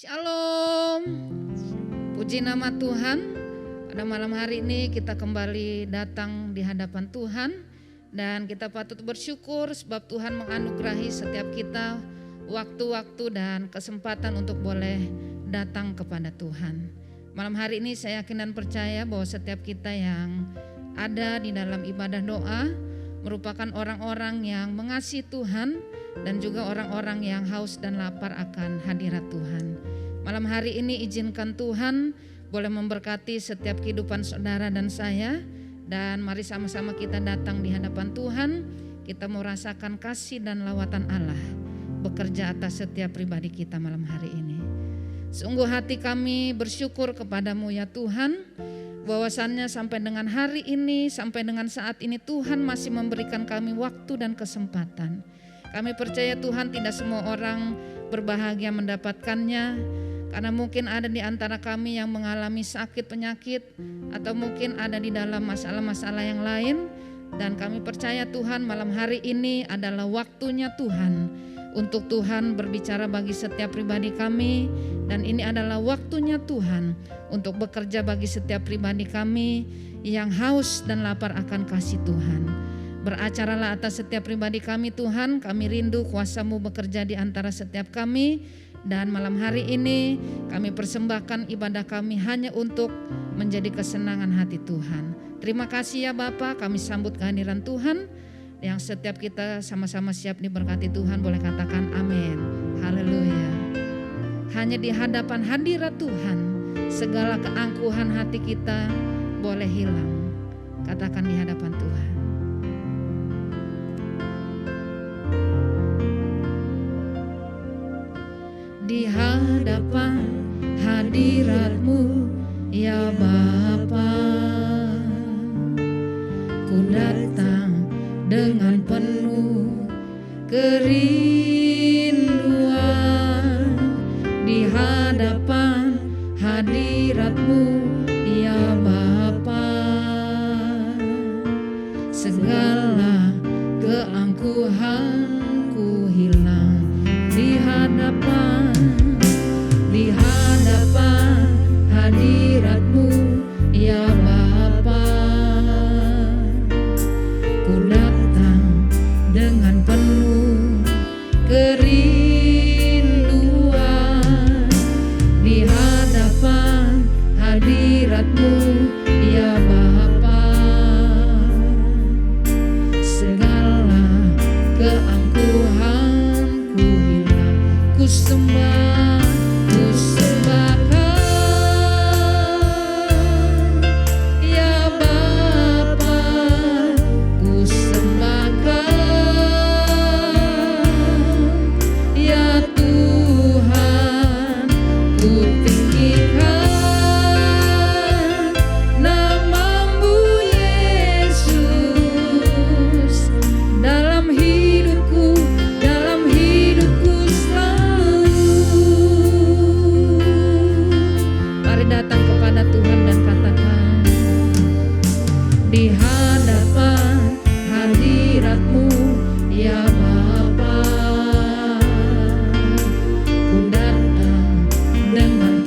Shalom, puji nama Tuhan. Pada malam hari ini kita kembali datang di hadapan Tuhan dan kita patut bersyukur sebab Tuhan menganugerahi setiap kita waktu-waktu dan kesempatan untuk boleh datang kepada Tuhan. Malam hari ini saya yakin dan percaya bahwa setiap kita yang ada di dalam ibadah doa merupakan orang-orang yang mengasihi Tuhan dan juga orang-orang yang haus dan lapar akan hadirat Tuhan. Malam hari ini izinkan Tuhan boleh memberkati setiap kehidupan saudara dan saya. Dan mari sama-sama kita datang di hadapan Tuhan. Kita mau rasakan kasih dan lawatan Allah bekerja atas setiap pribadi kita malam hari ini. Sungguh hati kami bersyukur kepadamu ya Tuhan, bahwasannya sampai dengan hari ini, sampai dengan saat ini Tuhan masih memberikan kami waktu dan kesempatan. Kami percaya Tuhan tidak semua orang berbahagia mendapatkannya, karena mungkin ada di antara kami yang mengalami sakit penyakit atau mungkin ada di dalam masalah-masalah yang lain. Dan kami percaya Tuhan malam hari ini adalah waktunya Tuhan untuk Tuhan berbicara bagi setiap pribadi kami. Dan ini adalah waktunya Tuhan untuk bekerja bagi setiap pribadi kami yang haus dan lapar akan kasih Tuhan. Beracaralah atas setiap pribadi kami Tuhan. Kami rindu kuasa-Mu bekerja di antara setiap kami. Dan malam hari ini kami persembahkan ibadah kami hanya untuk menjadi kesenangan hati Tuhan. Terima kasih ya Bapa, kami sambut kehadiran Tuhan. Yang setiap kita sama-sama siap diberkati Tuhan, boleh katakan amin. Haleluya. Hanya di hadapan hadirat Tuhan segala keangkuhan hati kita boleh hilang. Katakan di hadapan Tuhan. Di hadapan hadirat-Mu ya Bapa, ku datang dengan penuh kerinduan. Di hadapan hadirat-Mu ya Bapa, segala keangkuhanku hilang. Di hadapan hadirat-Mu ya Bapa, ku datang dengan penuh kerinduan. Di hadapan hadirat-Mu ya Bapa, segala keangkuhanku hilang. Ku sembahkan ya Bapa, ku sembahkan ya Tuhan, ku tinggikan nama-Mu Yesus dalam hidupku selalu. Mari datang kepada Tuhan dan katakan, di hadapan hadirat-Mu ya Bapa, ku datang dengan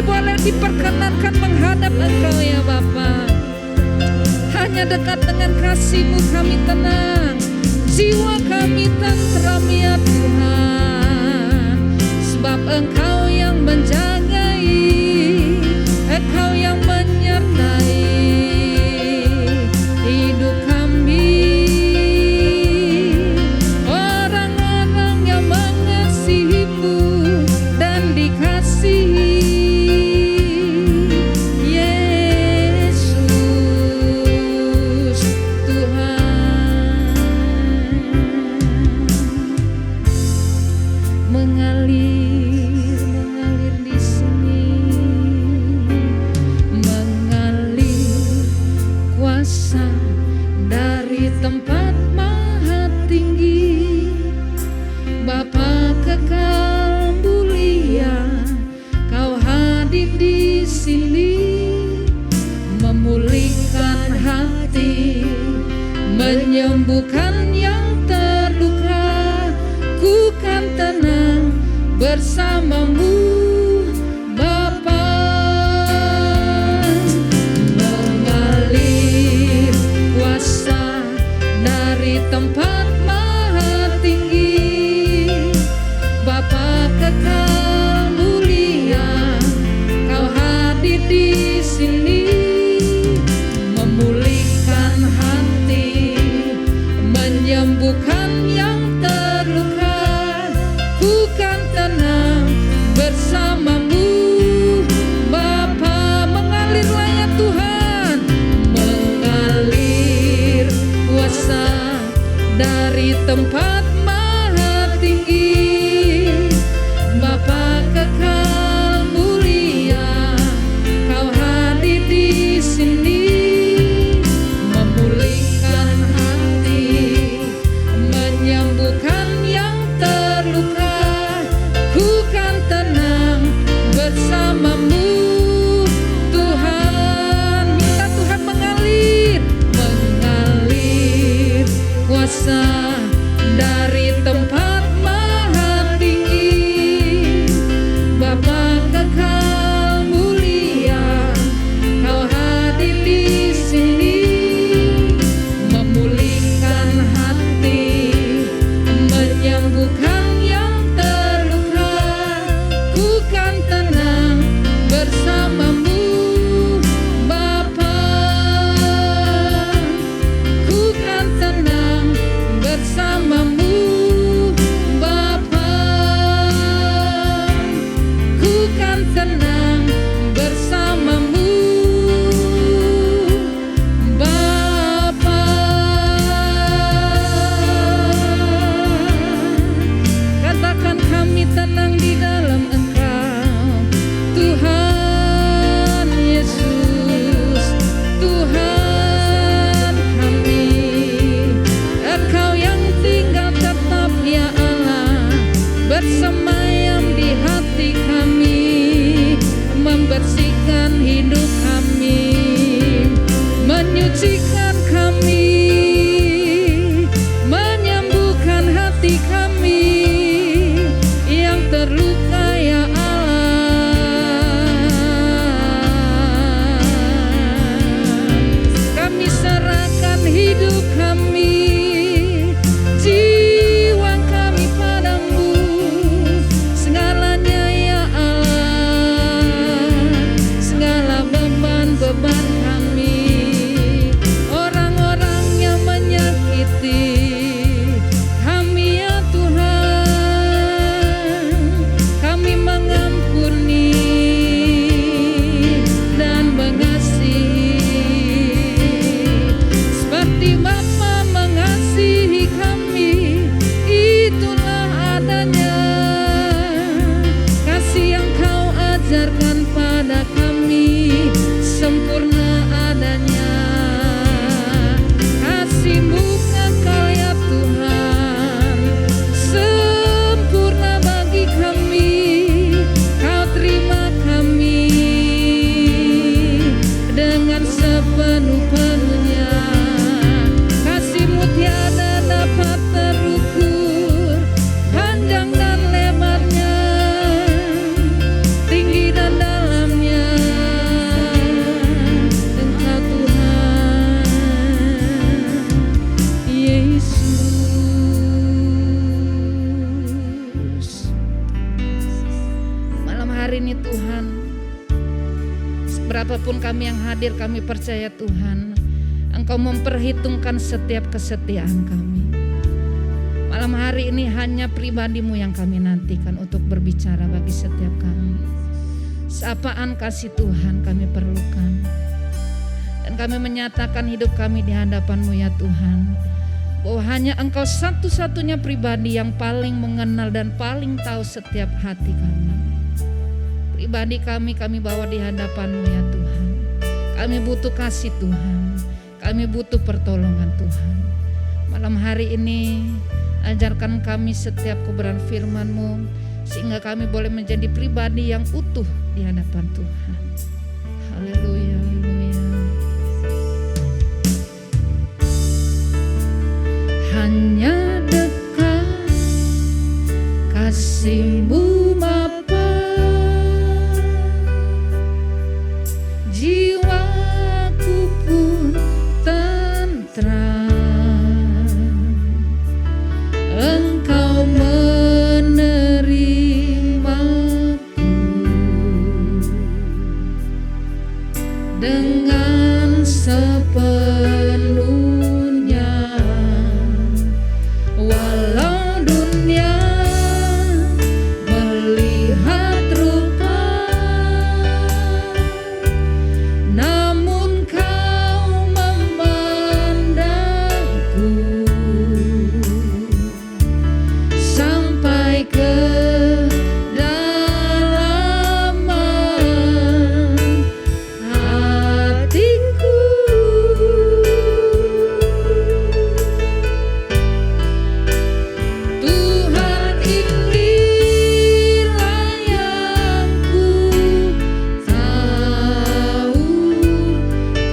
kami boleh diperkenankan menghadap Engkau ya Bapa. Hanya dekat dengan kasih-Mu kami tenang, jiwa kami tentram ya Tuhan. Sebab Engkau yang menjagai, Engkau yang menyertai hidup kami. Orang-orang yang mengasihi-Mu dan dikasihi Yesus Tuhan. Mengalir di sini, mengalir kuasa dari tempat maha tinggi. Bapa kekal mulia, Kau hadir di sini, memulihkan hati, menyembuhkan yang terluka. Ku kan tenang bersama-Mu Bapa. Mengalir kuasa dari tempat maha tinggi. Bapa kekal mulia, Kau hadir di sini, memulihkan hati, menyembuhkan yang terluka. Ku kan tenang bersama-Mu Bapa. Mengalirlah ya Tuhan, mengalir kuasa dari tempat maha tinggi. Bapa kekal mulia, Kau hadir di sini, memulihkan hati, menyembuhkan yang terluka. Ku kan tenang bersama-Mu Tuhan. Minta Tuhan mengalir kuasa dari tempat maha tinggi. Bapa kekal mulia, Kau hadir di sini, memulihkan hati, menyembuhkan yang terluka. Ku kan tenang bersama-Mu Bapa. Ku kan tenang bersama-Mu Bapa. Ku kan tenang bersama-Mu Bapa. Katakan kami tenang di dalam Engkau Tuhan Yesus, Tuhan kami. Engkau yang tinggal tetap ya Allah, bersemayam di hati kami. hari ini Tuhan, berapapun kami yang hadir, kami percaya Tuhan, Engkau memperhitungkan setiap kesetiaan kami. Malam hari ini hanya pribadi-Mu yang kami nantikan untuk berbicara bagi setiap kami. Sapaan kasih Tuhan kami perlukan. Dan kami menyatakan hidup kami di hadapan-Mu ya Tuhan, bahwa hanya Engkau satu-satunya pribadi yang paling mengenal dan paling tahu setiap hati kami. Pribadi kami bawa di hadapan-Mu ya Tuhan. Kami butuh kasih Tuhan, kami butuh pertolongan Tuhan. Malam hari ini ajarkan kami setiap kebenaran firman-Mu, sehingga kami boleh menjadi pribadi yang utuh di hadapan Tuhan. Haleluya, haleluya. Hanya dekat kasih-Mu Bapa, jiwaku pun tentram. Engkau menerimaku dengan sepenuhnya, walau dunia melihat rupa, namun Kau memandangku sampai ke dalaman hatiku. Tuhan, inilah yang ku tahu,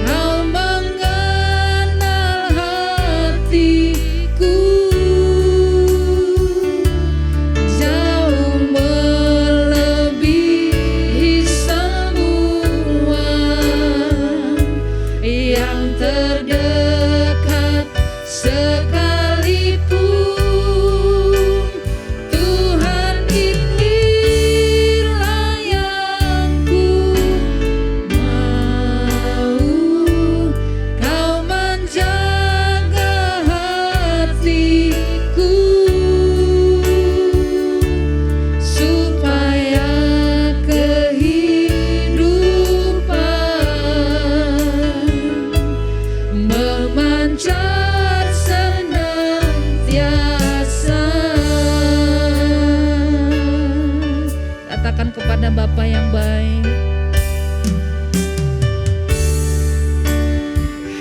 Kau mengenal hatiku jauh melebihi semua yang terdekat sekalipun. Tuhan, inilah yang ku mau, Kau menjaga hatiku supaya kehidupan memancar senantiasa. Katakan kepada Bapa yang baik,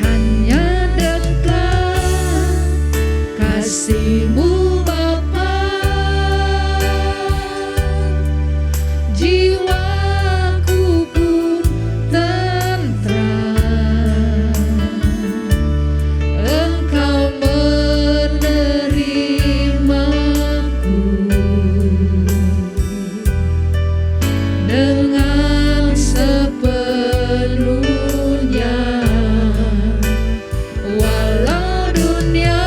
hanya dekat kasih-Mu Bapa, jiwaku pun tentram. Engkau menerimaku dengan sepenuhnya, walau dunia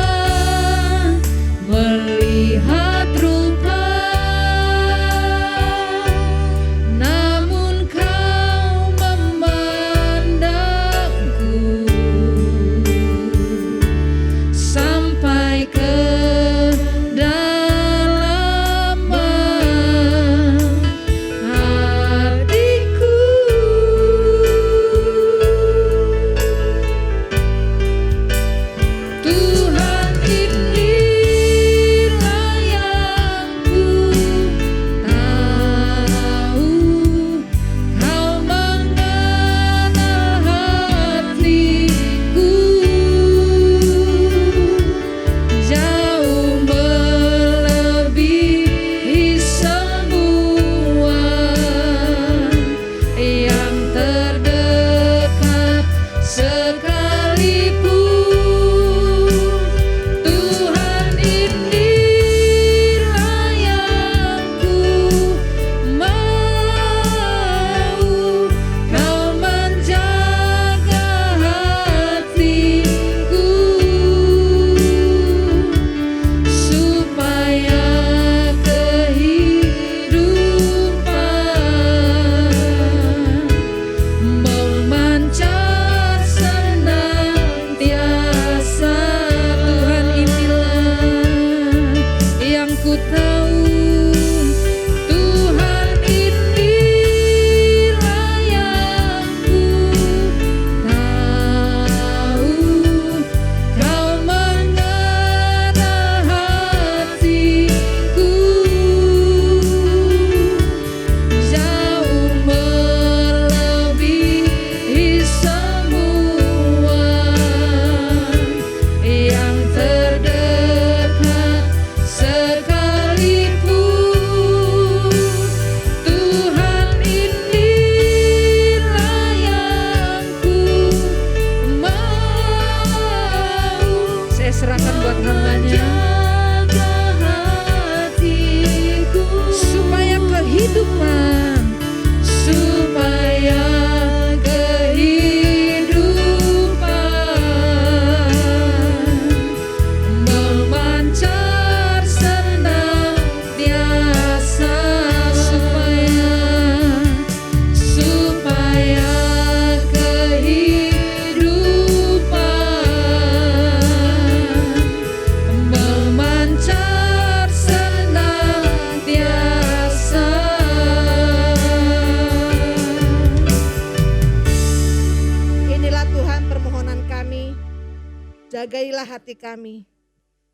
jagailah hati kami,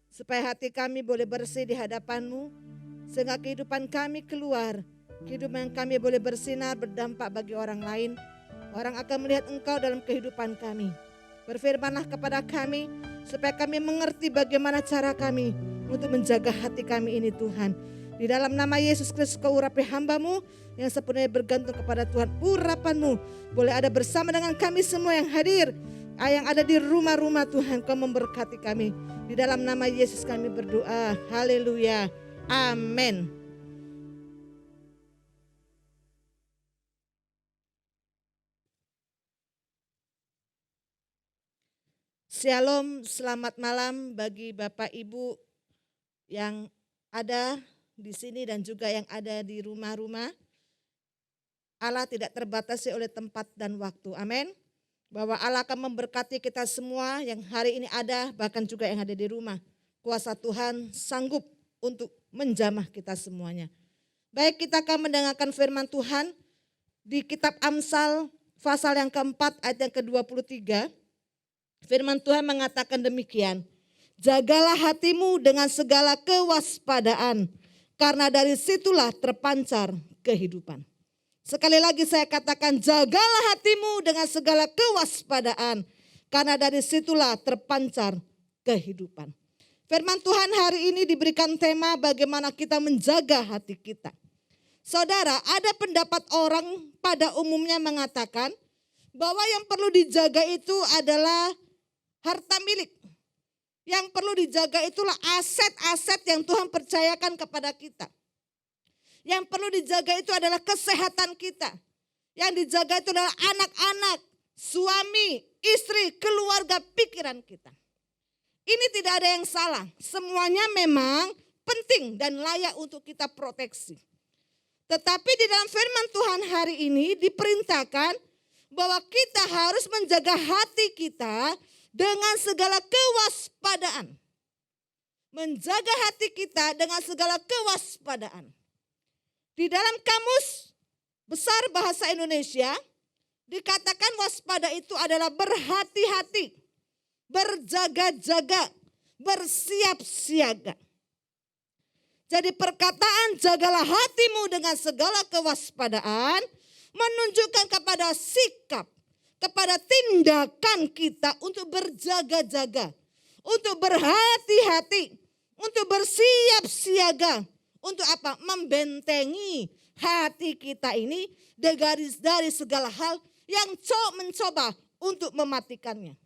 supaya hati kami boleh bersih di hadapan-Mu, sehingga kehidupan kami keluar, kehidupan kami boleh bersinar, berdampak bagi orang lain. Orang akan melihat Engkau dalam kehidupan kami. Berfirmanlah kepada kami, supaya kami mengerti bagaimana cara kami untuk menjaga hati kami ini Tuhan. Di dalam nama Yesus Kristus, Kau urapi hamba-Mu yang sepenuhnya bergantung kepada Tuhan. Urapan-Mu boleh ada bersama dengan kami semua yang hadir, yang ada di rumah-rumah Tuhan. Kau memberkati kami. Di dalam nama Yesus kami berdoa. Haleluya. Amin. Shalom, selamat malam bagi Bapak Ibu yang ada di sini dan juga yang ada di rumah-rumah. Allah tidak terbatasi oleh tempat dan waktu. Amin. Bahwa Allah akan memberkati kita semua yang hari ini ada, bahkan juga yang ada di rumah. Kuasa Tuhan sanggup untuk menjamah kita semuanya. Baik, kita akan mendengarkan firman Tuhan di kitab Amsal pasal yang keempat ayat yang ke-23. Firman Tuhan mengatakan demikian, jagalah hatimu dengan segala kewaspadaan, karena dari situlah terpancar kehidupan. Sekali lagi saya katakan, jagalah hatimu dengan segala kewaspadaan, karena dari situlah terpancar kehidupan. Firman Tuhan hari ini diberikan tema bagaimana kita menjaga hati kita. Saudara, ada pendapat orang pada umumnya mengatakan bahwa yang perlu dijaga itu adalah harta milik. Yang perlu dijaga itulah aset-aset yang Tuhan percayakan kepada kita. Yang perlu dijaga itu adalah kesehatan kita. Yang dijaga itu adalah anak-anak, suami, istri, keluarga, pikiran kita. Ini tidak ada yang salah. Semuanya memang penting dan layak untuk kita proteksi. Tetapi di dalam firman Tuhan hari ini diperintahkan bahwa kita harus menjaga hati kita dengan segala kewaspadaan. Menjaga hati kita dengan segala kewaspadaan. Di dalam kamus besar bahasa Indonesia dikatakan waspada itu adalah berhati-hati, berjaga-jaga, bersiap siaga. Jadi perkataan jagalah hatimu dengan segala kewaspadaan menunjukkan kepada sikap, kepada tindakan kita untuk berjaga-jaga, untuk berhati-hati, untuk bersiap siaga. Untuk apa? Membentengi hati kita ini dari segala hal yang mencoba untuk mematikannya.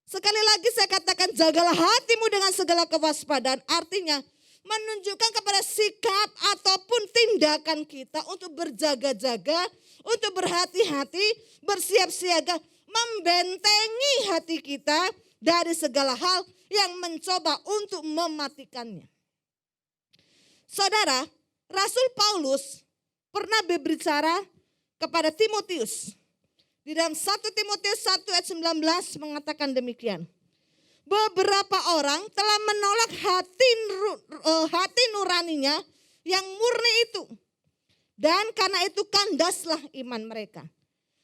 Sekali lagi saya katakan, jagalah hatimu dengan segala kewaspadaan, artinya menunjukkan kepada sikap ataupun tindakan kita untuk berjaga-jaga, untuk berhati-hati, bersiap siaga, membentengi hati kita dari segala hal yang mencoba untuk mematikannya. Saudara, Rasul Paulus pernah berbicara kepada Timotius. Di dalam 1 Timotius 1 ayat 19 mengatakan demikian. Beberapa orang telah menolak hati nuraninya yang murni itu. Dan karena itu kandaslah iman mereka.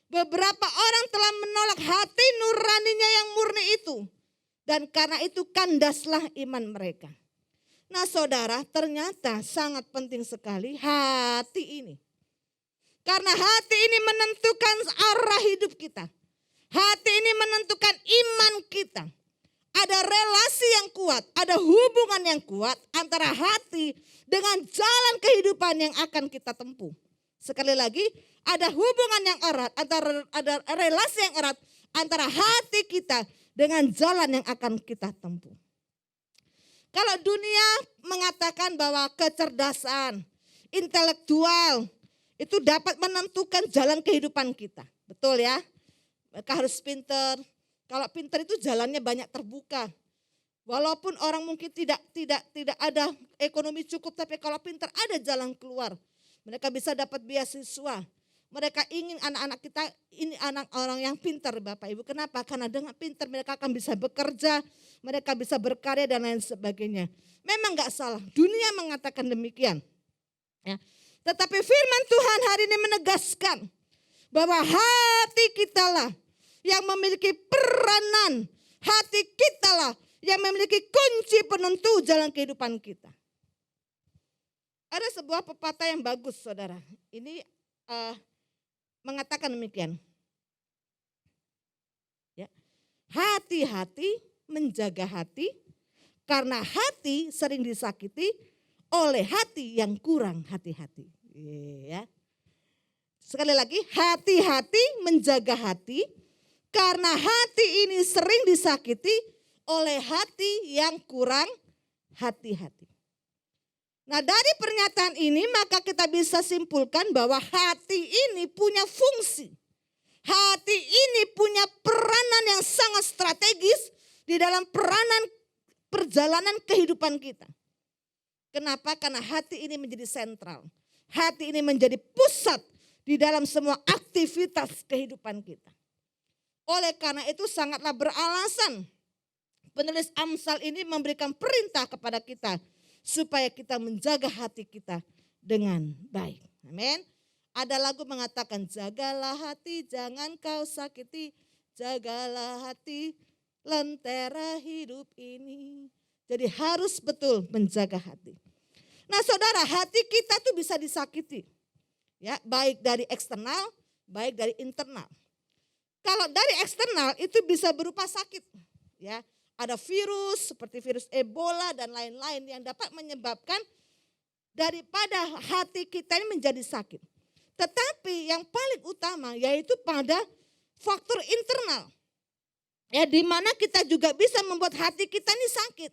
Beberapa orang telah menolak hati nuraninya yang murni itu. Dan karena itu kandaslah iman mereka. Nah saudara, ternyata sangat penting sekali hati ini. Karena hati ini menentukan arah hidup kita. Hati ini menentukan iman kita. Ada relasi yang kuat, ada hubungan yang kuat antara hati dengan jalan kehidupan yang akan kita tempuh. Sekali lagi, ada hubungan yang erat, ada relasi yang erat antara hati kita dengan jalan yang akan kita tempuh. Kalau dunia mengatakan bahwa kecerdasan, intelektual itu dapat menentukan jalan kehidupan kita. Betul ya? Mereka harus pintar. Kalau pintar itu jalannya banyak terbuka. Walaupun orang mungkin tidak ada ekonomi cukup, tapi kalau pintar ada jalan keluar. Mereka bisa dapat beasiswa. Mereka ingin anak-anak kita ini anak orang yang pintar Bapak Ibu. Kenapa? Karena dengan pintar mereka akan bisa bekerja, mereka bisa berkarya dan lain sebagainya. Memang gak salah, dunia mengatakan demikian. Ya. Tetapi firman Tuhan hari ini menegaskan bahwa hati kita lah yang memiliki peranan. Hati kita lah yang memiliki kunci penentu jalan kehidupan kita. Ada sebuah pepatah yang bagus, saudara. Ini mengatakan demikian. Ya. Hati-hati menjaga hati, karena hati sering disakiti oleh hati yang kurang hati-hati. Ya. Sekali lagi, hati-hati menjaga hati, karena hati ini sering disakiti oleh hati yang kurang hati-hati. Nah, dari pernyataan ini maka kita bisa simpulkan bahwa hati ini punya fungsi. Hati ini punya peranan yang sangat strategis di dalam perjalanan kehidupan kita. Kenapa? Karena hati ini menjadi sentral. Hati ini menjadi pusat di dalam semua aktivitas kehidupan kita. Oleh karena itu sangatlah beralasan penulis Amsal ini memberikan perintah kepada kita supaya kita menjaga hati kita dengan baik. Amin. Ada lagu mengatakan, jagalah hati jangan kau sakiti, jagalah hati lentera hidup ini. Jadi harus betul menjaga hati. Nah, saudara, hati kita tuh bisa disakiti. Ya, baik dari eksternal, baik dari internal. Kalau dari eksternal itu bisa berupa sakit. Ya, ada virus seperti virus Ebola dan lain-lain yang dapat menyebabkan daripada hati kita ini menjadi sakit. Tetapi yang paling utama yaitu pada faktor internal. Ya, di mana kita juga bisa membuat hati kita ini sakit.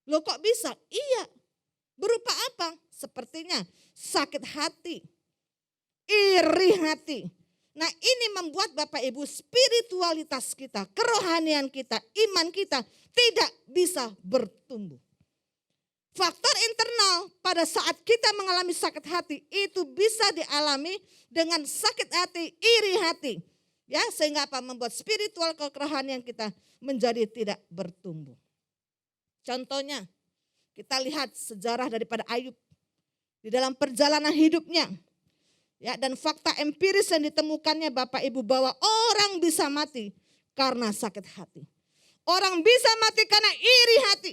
Loh, kok bisa? Iya. Berupa apa? Sepertinya sakit hati, iri hati. Nah, ini membuat Bapak Ibu spiritualitas kita, kerohanian kita, iman kita tidak bisa bertumbuh. Faktor internal pada saat kita mengalami sakit hati itu bisa dialami dengan sakit hati, iri hati. Ya, sehingga apa? Membuat spiritual kerohanian kita menjadi tidak bertumbuh. Contohnya, kita lihat sejarah daripada Ayub di dalam perjalanan hidupnya. Ya, dan fakta empiris yang ditemukannya Bapak Ibu bahwa orang bisa mati karena sakit hati. Orang bisa mati karena iri hati.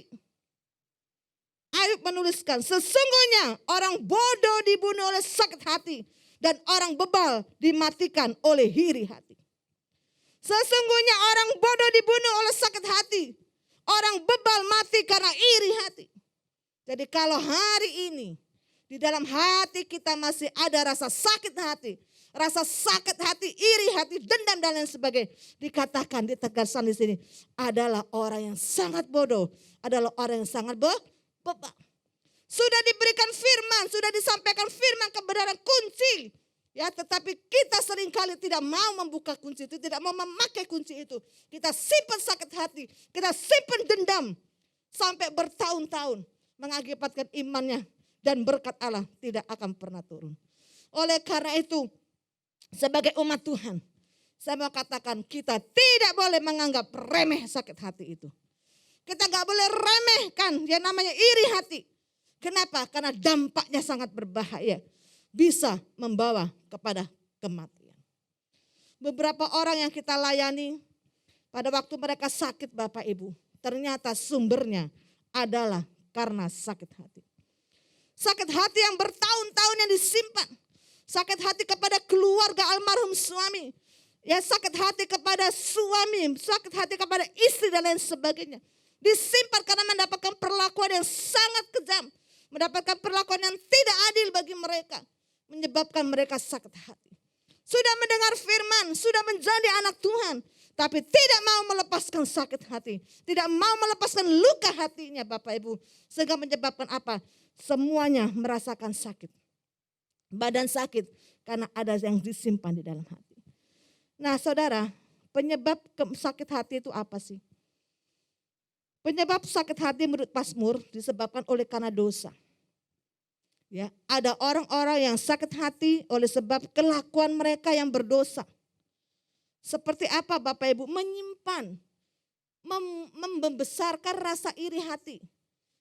Ayub menuliskan, sesungguhnya orang bodoh dibunuh oleh sakit hati dan orang bebal dimatikan oleh iri hati. Sesungguhnya orang bodoh dibunuh oleh sakit hati, orang bebal mati karena iri hati. Jadi kalau hari ini di dalam hati kita masih ada rasa sakit hati, iri hati, dendam dan lain sebagainya. Dikatakan, ditegaskan di sini adalah orang yang sangat bodoh, adalah orang yang sangat bebal. Sudah diberikan firman, sudah disampaikan firman kebenaran kunci. Ya, tetapi kita seringkali tidak mau membuka kunci itu, tidak mau memakai kunci itu. Kita simpan sakit hati, kita simpan dendam sampai bertahun-tahun, mengakibatkan imannya dan berkat Allah tidak akan pernah turun. Oleh karena itu, sebagai umat Tuhan, saya mau katakan kita tidak boleh menganggap remeh sakit hati itu. Kita gak boleh remehkan yang namanya iri hati. Kenapa? Karena dampaknya sangat berbahaya. Bisa membawa kepada kematian. Beberapa orang yang kita layani pada waktu mereka sakit Bapak Ibu, ternyata sumbernya adalah karena sakit hati. Sakit hati yang bertahun-tahun yang disimpan. Sakit hati kepada keluarga almarhum suami. Ya, sakit hati kepada suami, sakit hati kepada istri dan lain sebagainya. Disimpan karena mendapatkan perlakuan yang sangat kejam. Mendapatkan perlakuan yang tidak adil bagi mereka. Menyebabkan mereka sakit hati. Sudah mendengar firman, sudah menjadi anak Tuhan. Tapi tidak mau melepaskan sakit hati. Tidak mau melepaskan luka hatinya Bapak Ibu. Sehingga menyebabkan apa? Semuanya merasakan sakit. Badan sakit karena ada yang disimpan di dalam hati. Nah, saudara, penyebab sakit hati itu apa sih? Penyebab sakit hati menurut Mazmur disebabkan oleh karena dosa. Ya, ada orang-orang yang sakit hati oleh sebab kelakuan mereka yang berdosa. Seperti apa Bapak Ibu? Menyimpan, membesarkan rasa iri hati.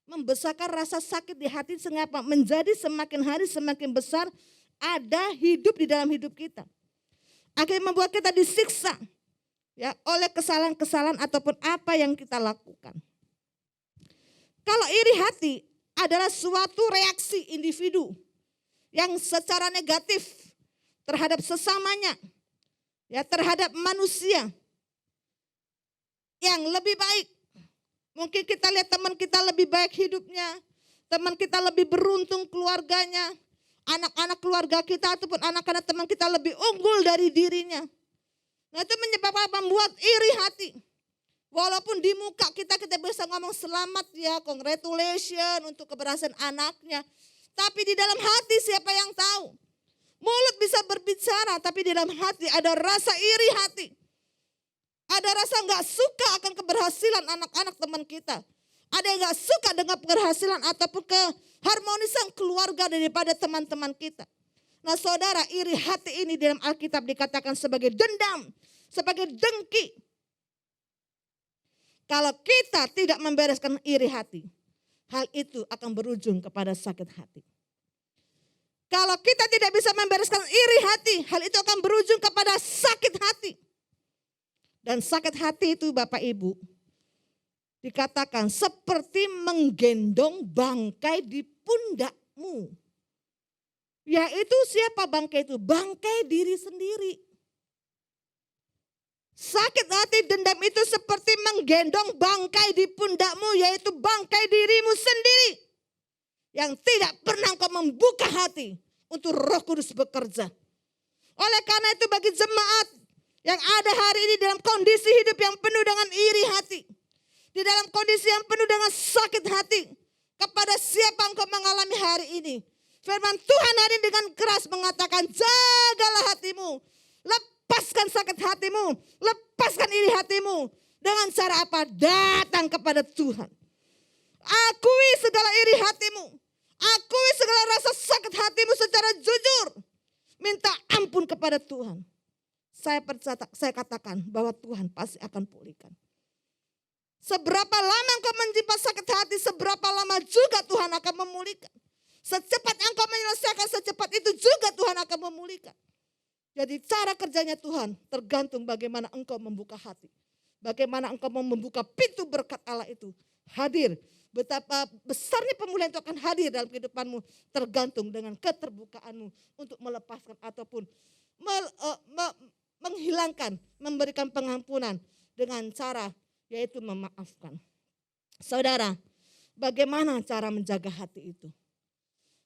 Membesarkan rasa sakit di hati sehingga apa? Menjadi semakin hari semakin besar ada hidup di dalam hidup kita. Akhirnya membuat kita disiksa. Ya, oleh kesalahan-kesalahan ataupun apa yang kita lakukan. Kalau iri hati adalah suatu reaksi individu yang secara negatif terhadap sesamanya, ya, terhadap manusia yang lebih baik. Mungkin kita lihat teman kita lebih baik hidupnya, teman kita lebih beruntung keluarganya, anak-anak keluarga kita ataupun anak-anak teman kita lebih unggul dari dirinya. Nah, itu menyebabkan membuat iri hati. Walaupun di muka kita bisa ngomong selamat ya, congratulations untuk keberhasilan anaknya. Tapi di dalam hati siapa yang tahu? Mulut bisa berbicara, tapi di dalam hati ada rasa iri hati. Ada rasa gak suka akan keberhasilan anak-anak teman kita. Ada yang gak suka dengan keberhasilan ataupun keharmonisan keluarga daripada teman-teman kita. Nah saudara, iri hati ini dalam Alkitab dikatakan sebagai dendam, sebagai dengki. Kalau kita tidak membereskan iri hati, hal itu akan berujung kepada sakit hati. Kalau kita tidak bisa membereskan iri hati, hal itu akan berujung kepada sakit hati. Dan sakit hati itu Bapak Ibu, dikatakan seperti menggendong bangkai di pundakmu. Yaitu siapa bangkai itu? Bangkai diri sendiri. Sakit hati dendam itu seperti menggendong bangkai di pundakmu, yaitu bangkai dirimu sendiri. Yang tidak pernah kau membuka hati untuk Roh Kudus bekerja. Oleh karena itu bagi jemaat yang ada hari ini dalam kondisi hidup yang penuh dengan iri hati, di dalam kondisi yang penuh dengan sakit hati, kepada siapa engkau mengalami hari ini? Firman Tuhan hari ini dengan keras mengatakan, jagalah hatimu, lepaskan sakit hatimu, lepaskan iri hatimu. Dengan cara apa? Datang kepada Tuhan. Akui segala iri hatimu, akui segala rasa sakit hatimu secara jujur. Minta ampun kepada Tuhan. Saya katakan bahwa Tuhan pasti akan pulihkan. Seberapa lama engkau menyimpan sakit hati, seberapa lama juga Tuhan akan memulihkan. Secepat engkau menyelesaikan, secepat itu juga Tuhan akan memulihkan. Jadi cara kerjanya Tuhan tergantung bagaimana engkau membuka hati. Bagaimana engkau membuka pintu berkat Allah itu hadir. Betapa besarnya pemulihan itu akan hadir dalam kehidupanmu tergantung dengan keterbukaanmu untuk melepaskan ataupun menghilangkan, memberikan pengampunan dengan cara yaitu memaafkan. Saudara, bagaimana cara menjaga hati itu?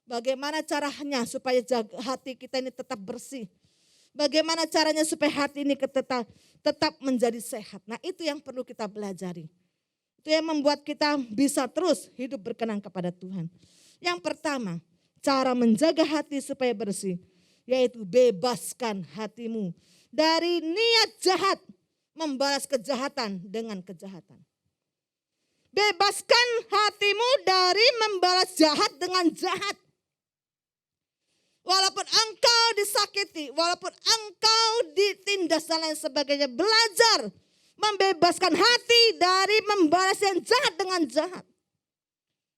Bagaimana caranya supaya hati kita ini tetap bersih? Bagaimana caranya supaya hati ini tetap menjadi sehat? Nah itu yang perlu kita pelajari. Itu yang membuat kita bisa terus hidup berkenan kepada Tuhan. Yang pertama, cara menjaga hati supaya bersih, yaitu bebaskan hatimu dari niat jahat, membalas kejahatan dengan kejahatan. Bebaskan hatimu dari membalas jahat dengan jahat. Walaupun engkau disakiti, walaupun engkau ditindas dan lain sebagainya, belajar membebaskan hati dari membalas yang jahat dengan jahat.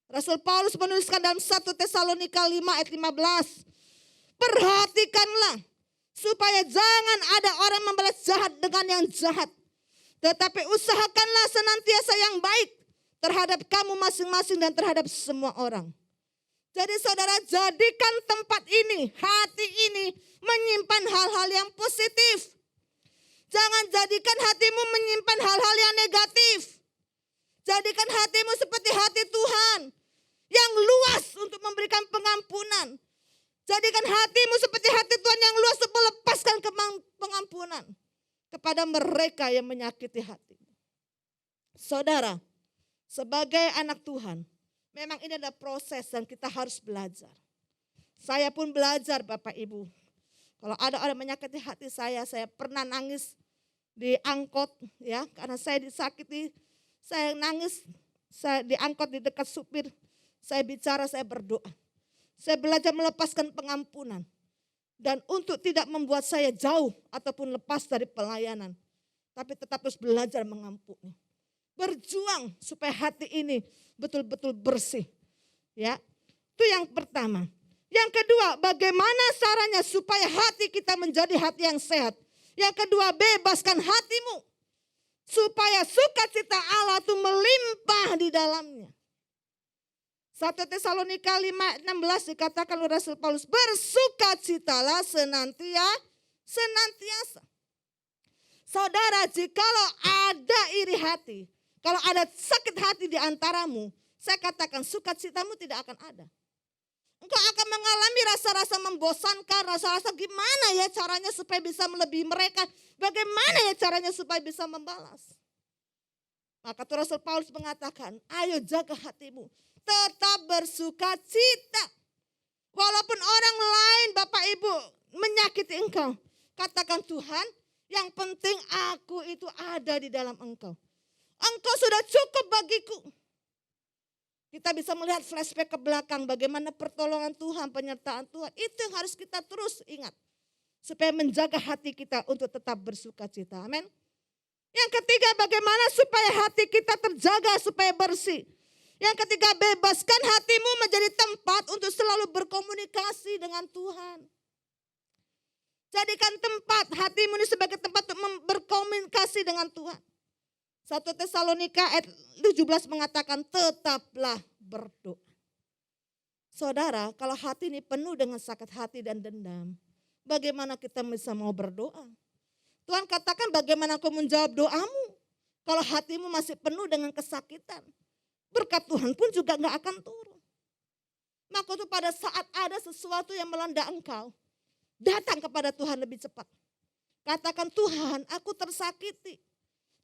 Rasul Paulus menuliskan dalam 1 Tesalonika 5 ayat 15, perhatikanlah supaya jangan ada orang membalas jahat dengan yang jahat. Tetapi usahakanlah senantiasa yang baik terhadap kamu masing-masing dan terhadap semua orang. Jadi saudara, jadikan tempat ini, hati ini menyimpan hal-hal yang positif. Jangan jadikan hatimu menyimpan hal-hal yang negatif. Jadikan hatimu seperti hati Tuhan yang luas untuk memberikan pengampunan. Jadikan hatimu seperti hati Tuhan yang luas untuk melepaskan pengampunan kepada mereka yang menyakiti hati. Saudara, sebagai anak Tuhan, memang ini adalah proses dan kita harus belajar. Saya pun belajar Bapak Ibu. Kalau ada orang menyakiti hati saya pernah nangis di angkot ya, karena saya disakiti, saya nangis, saya diangkot di dekat supir, saya bicara, saya berdoa. Saya belajar melepaskan pengampunan. Dan untuk tidak membuat saya jauh ataupun lepas dari pelayanan. Tapi tetap terus belajar mengampuni. Berjuang supaya hati ini betul-betul bersih. Ya, itu yang pertama. Yang kedua, bagaimana caranya supaya hati kita menjadi hati yang sehat. Yang kedua, bebaskan hatimu supaya sukacita Allah itu melimpah di dalamnya. 1 Tesalonika 5:16 dikatakan oleh Rasul Paulus, bersukacitalah senantiasa. Saudara, jikalau ada iri hati, kalau ada sakit hati di antaramu, saya katakan sukacitamu tidak akan ada. Engkau akan mengalami rasa-rasa membosankan, rasa-rasa gimana ya caranya supaya bisa melebihi mereka, bagaimana ya caranya supaya bisa membalas. Maka Rasul Paulus mengatakan, ayo jaga hatimu, tetap bersuka cita. Walaupun orang lain Bapak Ibu menyakiti engkau, katakan Tuhan, yang penting aku itu ada di dalam engkau. Engkau sudah cukup bagiku. Kita bisa melihat flashback ke belakang bagaimana pertolongan Tuhan, penyertaan Tuhan. Itu yang harus kita terus ingat. Supaya menjaga hati kita untuk tetap bersuka cita. Amin. Yang ketiga, bagaimana supaya hati kita terjaga supaya bersih. Yang ketiga, bebaskan hatimu menjadi tempat untuk selalu berkomunikasi dengan Tuhan. Jadikan tempat hatimu ini sebagai tempat untuk berkomunikasi dengan Tuhan. 1 Tesalonika ayat 17 mengatakan tetaplah berdoa. Saudara, kalau hati ini penuh dengan sakit hati dan dendam, bagaimana kita bisa mau berdoa? Tuhan katakan bagaimana kau menjawab doamu kalau hatimu masih penuh dengan kesakitan. Berkat Tuhan pun juga gak akan turun. Maka itu pada saat ada sesuatu yang melanda engkau, datang kepada Tuhan lebih cepat. Katakan, Tuhan, aku tersakiti.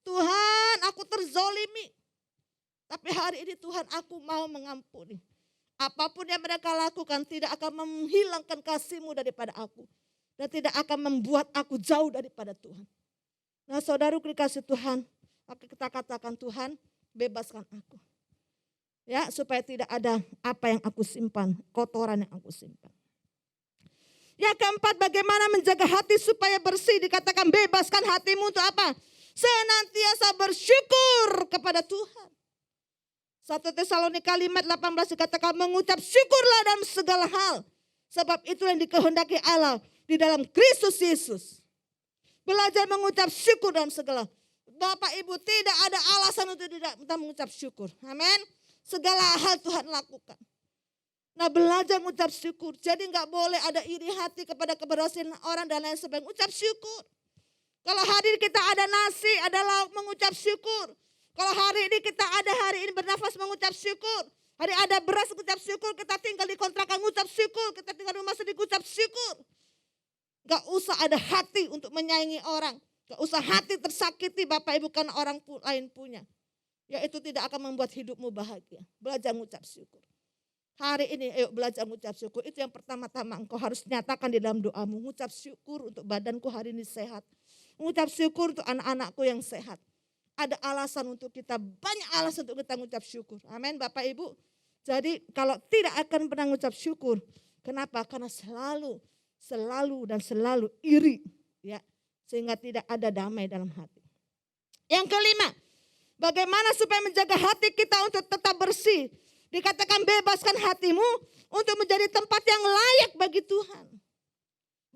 Tuhan, aku terzolimi. Tapi hari ini Tuhan, aku mau mengampuni. Apapun yang mereka lakukan tidak akan menghilangkan kasih-Mu daripada aku. Dan tidak akan membuat aku jauh daripada Tuhan. Nah saudaraku dikasih Tuhan, maka kita katakan, Tuhan, bebaskan aku. Ya, supaya tidak ada apa yang aku simpan, kotoran yang aku simpan. Yang keempat, bagaimana menjaga hati supaya bersih. Dikatakan bebaskan hatimu untuk apa? Senantiasa bersyukur kepada Tuhan. 1 Tesalonika 5:18 dikatakan mengucap syukurlah dalam segala hal. Sebab itu yang dikehendaki Allah di dalam Kristus Yesus. Belajar mengucap syukur dalam segala. Bapak Ibu, tidak ada alasan untuk tidak mengucap syukur. Amin. Segala hal Tuhan lakukan. Nah, belajar mengucap syukur. Jadi enggak boleh ada iri hati kepada keberhasilan orang dan lain sebagainya. Ucap syukur. Kalau hari ini kita ada nasi, ada lauk, mengucap syukur. Kalau hari ini kita ada hari ini bernafas, mengucap syukur. Hari ada beras, mengucap syukur. Kita tinggal di kontrakan, mengucap syukur. Kita tinggal di rumah sendiri, mengucap syukur. Gak usah ada hati untuk menyayangi orang. Gak usah hati tersakiti Bapak Ibu karena orang lain punya. Ya itu tidak akan membuat hidupmu bahagia. Belajar mengucap syukur. Hari ini ayo belajar mengucap syukur. Itu yang pertama-tama engkau harus nyatakan di dalam doamu. Mengucap syukur untuk badanku hari ini sehat. Mengucap syukur untuk anak-anakku yang sehat. Ada alasan untuk kita, banyak alasan untuk kita mengucap syukur. Amin Bapak Ibu. Jadi kalau tidak akan pernah mengucap syukur. Kenapa? Karena selalu iri. Ya, sehingga tidak ada damai dalam hati. Yang kelima, bagaimana supaya menjaga hati kita untuk tetap bersih. Dikatakan bebaskan hatimu untuk menjadi tempat yang layak bagi Tuhan.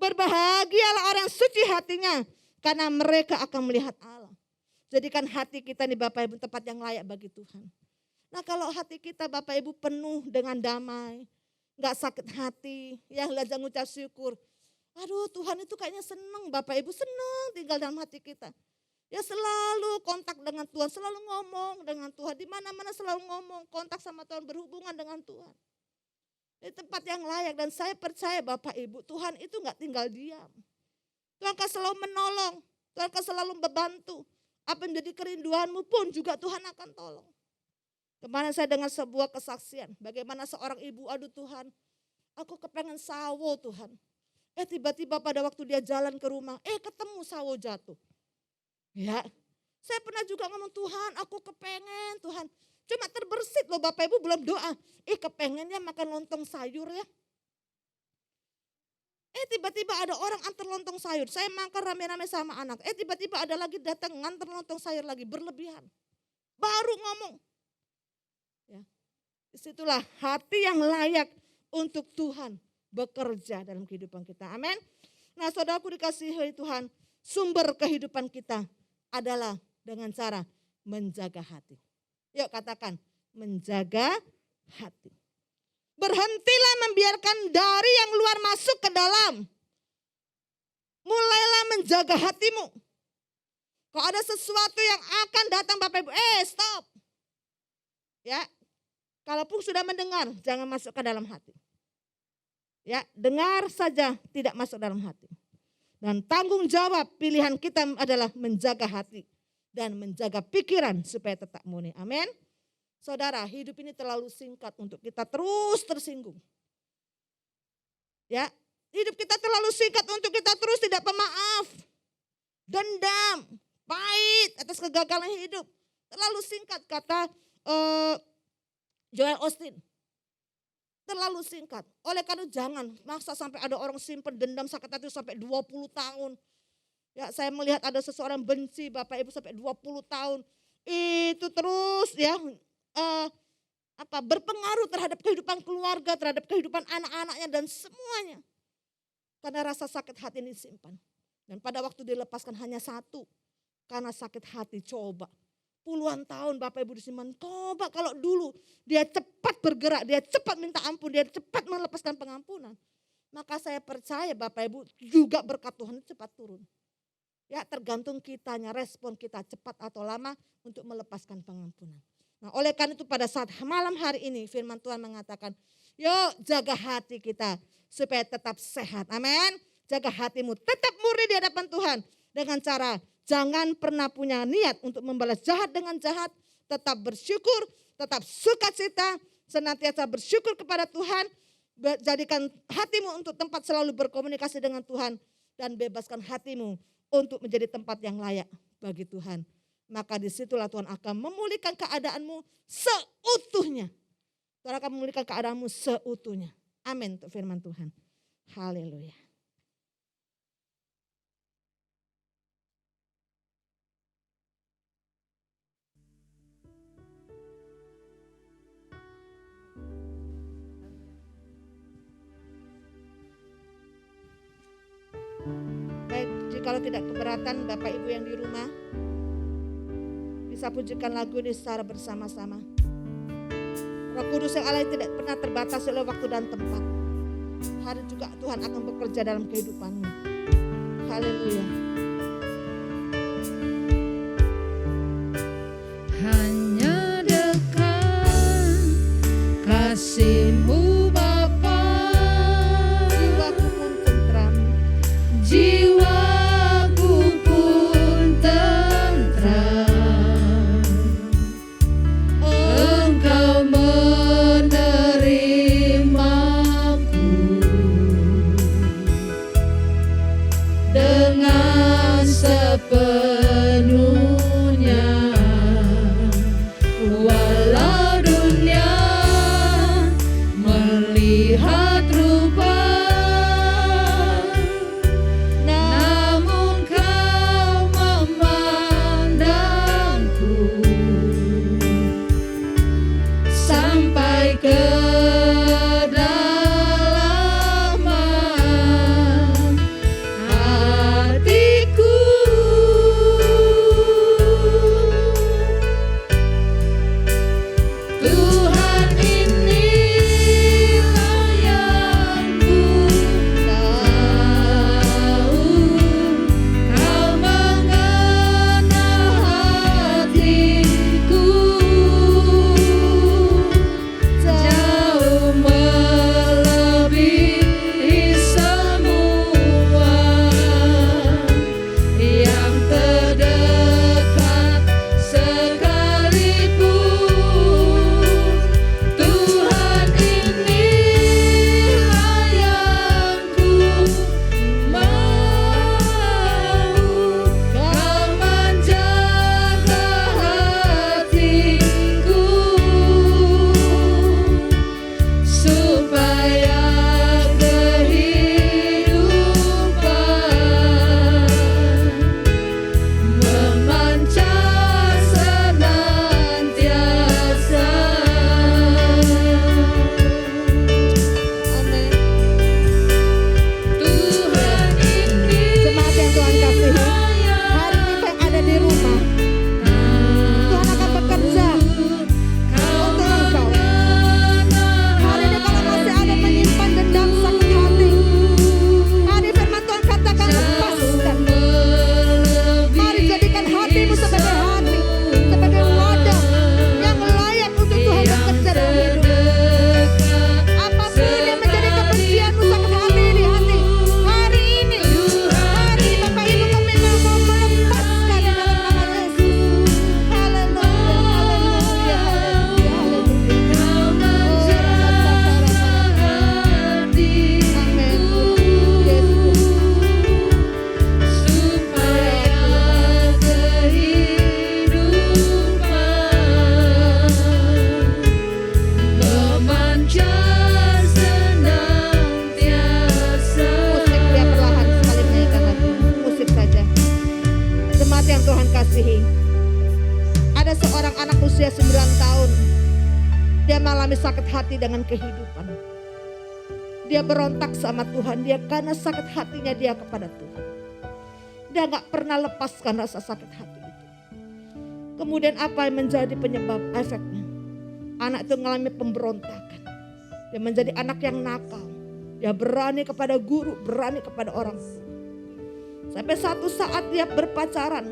Berbahagialah orang suci hatinya. Karena mereka akan melihat Allah. Jadikan hati kita nih Bapak Ibu tempat yang layak bagi Tuhan. Nah kalau hati kita Bapak Ibu penuh dengan damai. Gak sakit hati. Ya belajar mengucap syukur. Aduh Tuhan itu kayaknya senang Bapak Ibu. Senang tinggal dalam hati kita. Ya selalu kontak dengan Tuhan. Selalu ngomong dengan Tuhan. Di mana-mana selalu ngomong. Kontak sama Tuhan. Berhubungan dengan Tuhan. Di tempat yang layak. Dan saya percaya Bapak Ibu. Tuhan itu gak tinggal diam. Tuhan akan selalu menolong, Tuhan akan selalu membantu. Apa yang menjadi kerinduanmu pun juga Tuhan akan tolong. Kemarin saya dengar sebuah kesaksian, bagaimana seorang ibu, aduh Tuhan, aku kepengen sawo Tuhan. Tiba-tiba pada waktu dia jalan ke rumah, ketemu sawo jatuh. Ya, saya pernah juga ngomong Tuhan, aku kepengen Tuhan. Cuma terbersit loh Bapak Ibu belum doa. Kepengennya makan lontong sayur ya. Tiba-tiba ada orang antar lontong sayur. Saya makan rame-rame sama anak. Tiba-tiba ada lagi datang ngantar lontong sayur lagi. Berlebihan. Baru ngomong. Ya. Disitulah hati yang layak untuk Tuhan bekerja dalam kehidupan kita. Amin. Nah saudaraku dikasihi Tuhan. Sumber kehidupan kita adalah dengan cara menjaga hati. Yuk katakan, menjaga hati. Berhentilah membiarkan dari yang luar masuk ke dalam. Mulailah menjaga hatimu. Kalau ada sesuatu yang akan datang Bapak Ibu, stop. Ya, kalaupun sudah mendengar, jangan masuk ke dalam hati. Ya, dengar saja, tidak masuk dalam hati. Dan tanggung jawab pilihan kita adalah menjaga hati dan menjaga pikiran supaya tetap murni. Amin. Saudara, hidup ini terlalu singkat untuk kita terus tersinggung. Ya, hidup kita terlalu singkat untuk kita terus tidak pemaaf, dendam, pahit atas kegagalan hidup. Terlalu singkat kata Joel Osteen. Terlalu singkat. Oleh karena jangan maksa sampai ada orang simpen dendam sakit hati sampai 20 tahun. Ya, saya melihat ada seseorang benci Bapak Ibu sampai 20 tahun. Itu terus ya berpengaruh terhadap kehidupan keluarga, terhadap kehidupan anak-anaknya dan semuanya. Karena rasa sakit hati ini disimpan. Dan pada waktu dilepaskan hanya satu. Karena sakit hati coba. Puluhan tahun Bapak Ibu disimpan. Coba kalau dulu dia cepat bergerak, dia cepat minta ampun, dia cepat melepaskan pengampunan. Maka saya percaya Bapak Ibu juga berkat Tuhan cepat turun. Ya, tergantung kitanya, respon kita cepat atau lama untuk melepaskan pengampunan. Nah, oleh karena itu pada saat malam hari ini firman Tuhan mengatakan, yuk jaga hati kita supaya tetap sehat. Amin. Jaga hatimu tetap murni di hadapan Tuhan dengan cara jangan pernah punya niat untuk membalas jahat dengan jahat. Tetap bersyukur, tetap sukacita, senantiasa bersyukur kepada Tuhan. Jadikan hatimu untuk tempat selalu berkomunikasi dengan Tuhan dan bebaskan hatimu untuk menjadi tempat yang layak bagi Tuhan. Maka disitulah Tuhan akan memulihkan keadaanmu seutuhnya. Tuhan akan memulihkan keadaanmu seutuhnya. Amin untuk firman Tuhan. Haleluya. Baik, jika tidak keberatan Bapak Ibu yang di rumah, bisa pujikan lagu ini secara bersama-sama. Roh Kudus yang Allah tidak pernah terbatas oleh waktu dan tempat. Hari juga Tuhan akan bekerja dalam kehidupanmu. Haleluya. Hanya dekat kasih-Mu Bapa, Jiwaku pun tentram. jiwaku pun tentram. Engkau menerimaku dengan sepenuhnya. Walau dunia melihat rupa, namun Kau memandangku sampai kedalaman hatiku. mengalami sakit hati dengan kehidupan. Dia berontak sama Tuhan, dia karena sakit hatinya dia kepada Tuhan. Dia gak pernah lepaskan rasa sakit hati itu. Kemudian apa yang menjadi penyebab efeknya? Anak itu mengalami pemberontakan. Dia menjadi anak yang nakal. Dia berani kepada guru, berani kepada orang tua. Sampai satu saat dia berpacaran.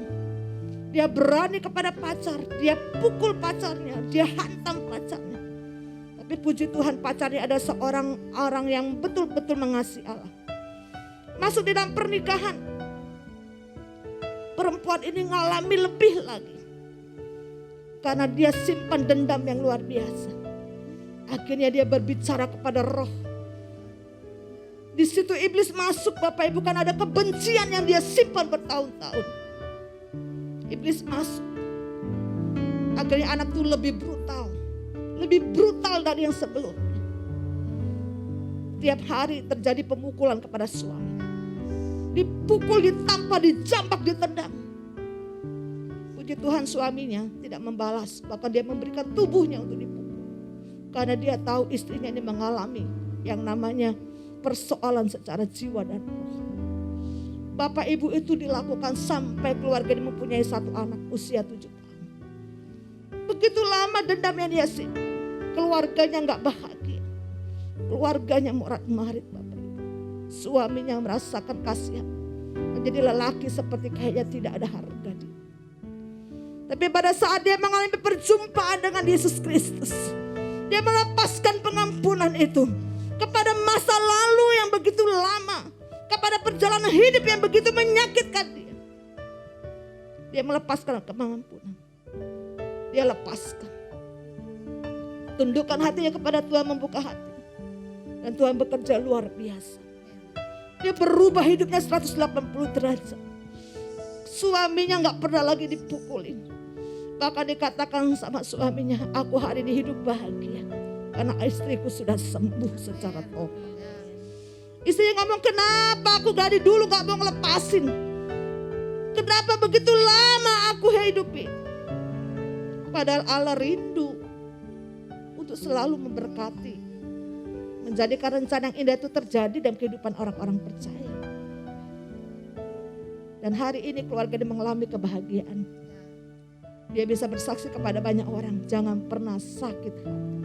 Dia berani kepada pacar. Dia pukul pacarnya. Dia hantam pacarnya. Tapi puji Tuhan pacarnya ada seorang orang yang betul-betul mengasihi Allah. Masuk di dalam pernikahan. Perempuan ini ngalami lebih lagi. Karena dia simpan dendam yang luar biasa. Akhirnya dia berbicara kepada roh. Di situ iblis masuk Bapak Ibu, kan ada kebencian yang dia simpan bertahun-tahun. Iblis masuk. Akhirnya anak itu lebih brutal. Lebih brutal dari yang sebelumnya. Tiap hari terjadi pemukulan kepada suami. Dipukul, ditampar, dijambak, ditendang. Puji Tuhan suaminya tidak membalas. Bahkan dia memberikan tubuhnya untuk dipukul. Karena dia tahu istrinya ini mengalami yang namanya persoalan secara jiwa dan roh. Bapak ibu itu dilakukan sampai keluarga ini mempunyai satu anak usia 7 tahun. Begitu lama dendam yang dia simpan. Keluarganya gak bahagia. Keluarganya morat-marit Bapak ibu. Suaminya merasakan kasihan. Menjadi lelaki seperti kayaknya tidak ada harga dia. Tapi pada saat dia mengalami perjumpaan dengan Yesus Kristus, dia melepaskan pengampunan itu kepada masa lalu yang begitu lama, kepada perjalanan hidup yang begitu menyakitkan dia. Dia melepaskan pengampunan. Dia lepaskan. Tundukkan hatinya kepada Tuhan, membuka hati. Dan Tuhan bekerja luar biasa. Dia berubah hidupnya 180 derajat. Suaminya gak pernah lagi dipukulin. Bahkan dikatakan sama suaminya, aku hari ini hidup bahagia. Karena istriku sudah sembuh secara total. Istrinya ngomong, kenapa aku dari dulu gak mau ngelepasin? Kenapa begitu lama aku hidupi? Padahal Allah rindu untuk selalu memberkati. Menjadikan rencana yang indah itu terjadi dalam kehidupan orang-orang percaya. Dan hari ini keluarga dia mengalami kebahagiaan. Dia bisa bersaksi kepada banyak orang, jangan pernah sakit hati.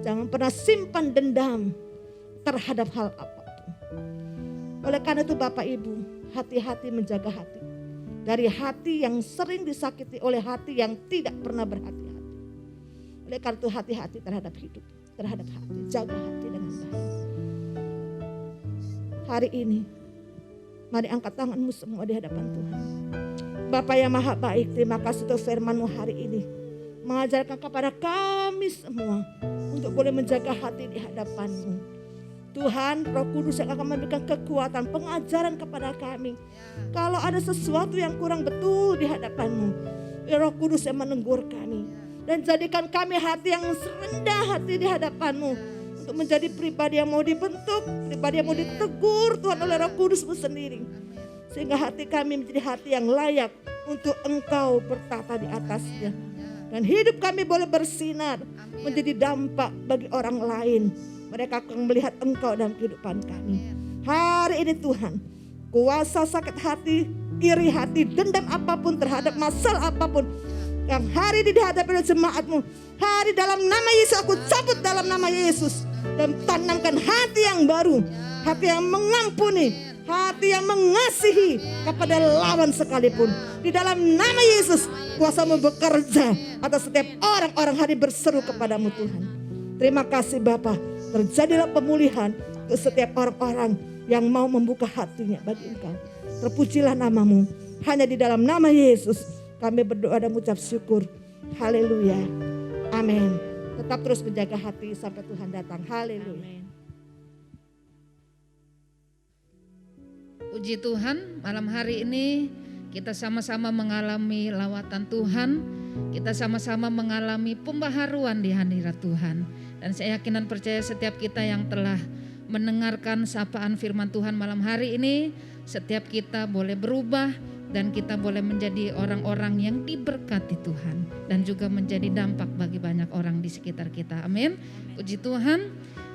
Jangan pernah simpan dendam terhadap hal apapun. Oleh karena itu Bapak Ibu, hati-hati menjaga hati. Dari hati yang sering disakiti oleh hati yang tidak pernah berhati-hati. Oleh karena itu hati-hati terhadap hidup, terhadap hati. Jaga hati dengan baik. Hari ini, mari angkat tanganmu semua di hadapan Tuhan. Bapa yang maha baik, terima kasih untuk firman-Mu hari ini. Mengajarkan kepada kami semua untuk boleh menjaga hati di hadapan-Mu. Tuhan, Roh Kudus yang akan memberikan kekuatan, pengajaran kepada kami. Kalau ada sesuatu yang kurang betul di hadapan-Mu, Roh Kudus yang menegur kami. Dan jadikan kami hati yang rendah hati di hadapan-Mu. Untuk menjadi pribadi yang mau dibentuk, pribadi yang mau ditegur Tuhan oleh Roh Kudus-Mu sendiri. Sehingga hati kami menjadi hati yang layak untuk Engkau bertata di atasnya. Dan hidup kami boleh bersinar, menjadi dampak bagi orang lain. Mereka akan melihat Engkau dalam kehidupan kami. Hari ini Tuhan, kuasa sakit hati, iri hati, dendam apapun terhadap masalah apapun yang hari ini dihadapi oleh jemaat-Mu, hari dalam nama Yesus aku cabut dalam nama Yesus. Dan tanamkan hati yang baru, hati yang mengampuni, hati yang mengasihi kepada lawan sekalipun. Di dalam nama Yesus, kuasa-Mu bekerja atas setiap orang-orang hari berseru kepadamu Tuhan. Terima kasih Bapa, terjadilah pemulihan untuk setiap orang-orang yang mau membuka hatinya bagi Engkau. Terpujilah nama-Mu. Hanya di dalam nama Yesus kami berdoa dan mengucap syukur. Haleluya. Amin. Tetap terus menjaga hati sampai Tuhan datang. Haleluya. Puji Tuhan, malam hari ini kita sama-sama mengalami lawatan Tuhan. Kita sama-sama mengalami pembaharuan di hadirat Tuhan. Dan saya yakin dan percaya setiap kita yang telah mendengarkan sapaan firman Tuhan malam hari ini, setiap kita boleh berubah, dan kita boleh menjadi orang-orang yang diberkati Tuhan dan juga menjadi dampak bagi banyak orang di sekitar kita. Amin. Puji Tuhan.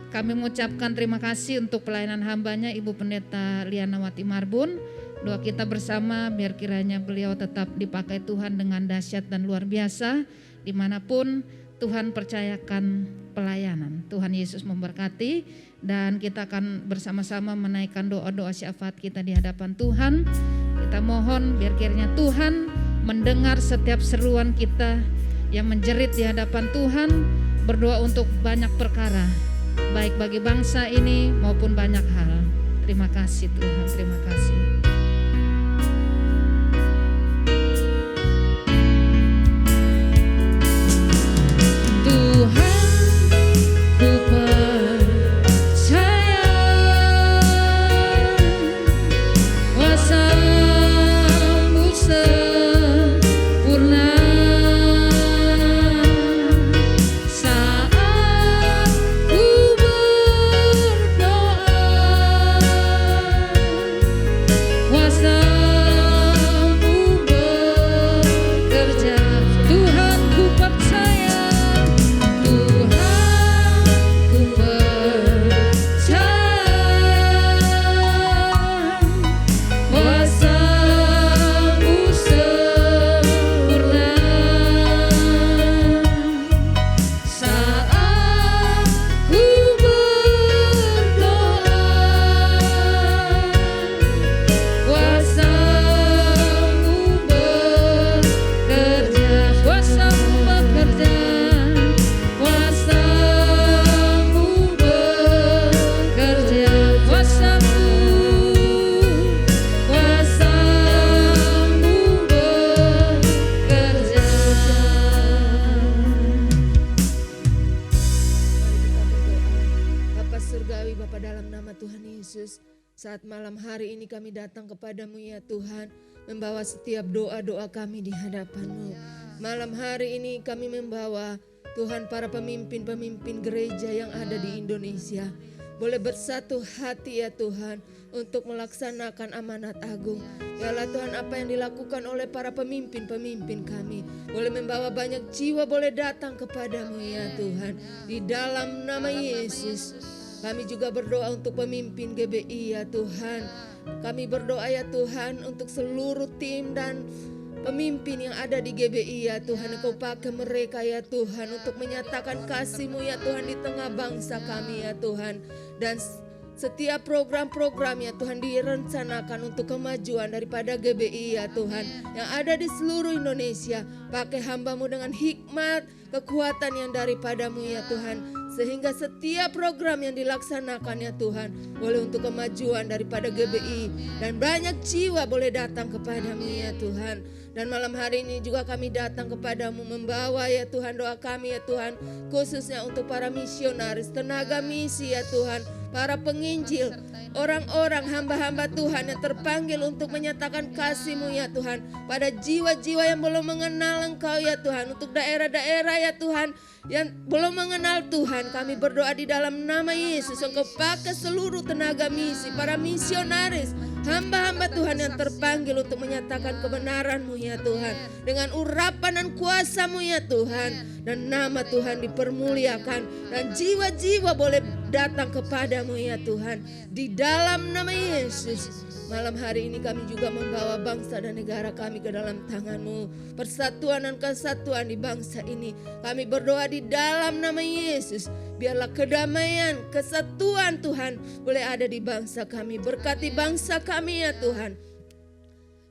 Kami mengucapkan terima kasih untuk pelayanan hambanya Ibu Pendeta Liana Wati Marbun. Doa kita bersama biar kiranya beliau tetap dipakai Tuhan dengan dahsyat dan luar biasa dimanapun Tuhan percayakan pelayanan. Tuhan Yesus memberkati dan kita akan bersama-sama menaikkan doa-doa syafaat kita di hadapan Tuhan. Kita mohon biar kiranya Tuhan mendengar setiap seruan kita yang menjerit di hadapan Tuhan, berdoa untuk banyak perkara, baik bagi bangsa ini maupun banyak hal. Terima kasih Tuhan, terima kasih. Tuhan, ku percaya kuasa-Mu sempurna saat ku berdoa. Kuasa-Mu bekerja. Tuhan, ku percaya. Saat malam hari ini kami datang kepadamu ya Tuhan, membawa setiap doa-doa kami di hadapan-Mu. Malam hari ini kami membawa Tuhan para pemimpin-pemimpin gereja yang ada di Indonesia. Boleh bersatu hati ya Tuhan untuk melaksanakan amanat agung. Yalah Tuhan, apa yang dilakukan oleh para pemimpin-pemimpin kami boleh membawa banyak jiwa boleh datang kepadamu ya Tuhan. Di dalam nama Yesus. Kami juga berdoa untuk pemimpin GBI ya Tuhan. Kami berdoa ya Tuhan untuk seluruh tim dan pemimpin yang ada di GBI ya Tuhan. Engkau pakai mereka ya Tuhan untuk menyatakan kasih-Mu ya Tuhan di tengah bangsa kami ya Tuhan. Dan setiap program-program ya Tuhan direncanakan untuk kemajuan daripada GBI ya Tuhan yang ada di seluruh Indonesia. Pakai hamba-Mu dengan hikmat, kekuatan yang daripada-Mu ya Tuhan. Sehingga setiap program yang dilaksanakan ya Tuhan boleh untuk kemajuan daripada GBI. Dan banyak jiwa boleh datang kepadamu ya Tuhan. Dan malam hari ini juga kami datang kepadamu membawa ya Tuhan doa kami ya Tuhan. Khususnya untuk para misionaris, tenaga misi ya Tuhan. Para penginjil, orang-orang hamba-hamba Tuhan yang terpanggil untuk menyatakan kasih-Mu ya Tuhan. Pada jiwa-jiwa yang belum mengenal Engkau ya Tuhan. Untuk daerah-daerah ya Tuhan yang belum mengenal Tuhan, kami berdoa di dalam nama Yesus. Engkau pakai seluruh tenaga misi, para misionaris, hamba-hamba Tuhan yang terpanggil untuk menyatakan kebenaran-Mu ya Tuhan. Dengan urapan dan kuasa-Mu ya Tuhan. Dan nama Tuhan dipermuliakan. Dan jiwa-jiwa boleh datang kepadamu ya Tuhan. Di dalam nama Yesus. Malam hari ini kami juga membawa bangsa dan negara kami ke dalam tangan-Mu. Persatuan dan kesatuan di bangsa ini. Kami berdoa di dalam nama Yesus. Biarlah kedamaian, kesatuan Tuhan boleh ada di bangsa kami. Berkati bangsa kami ya Tuhan.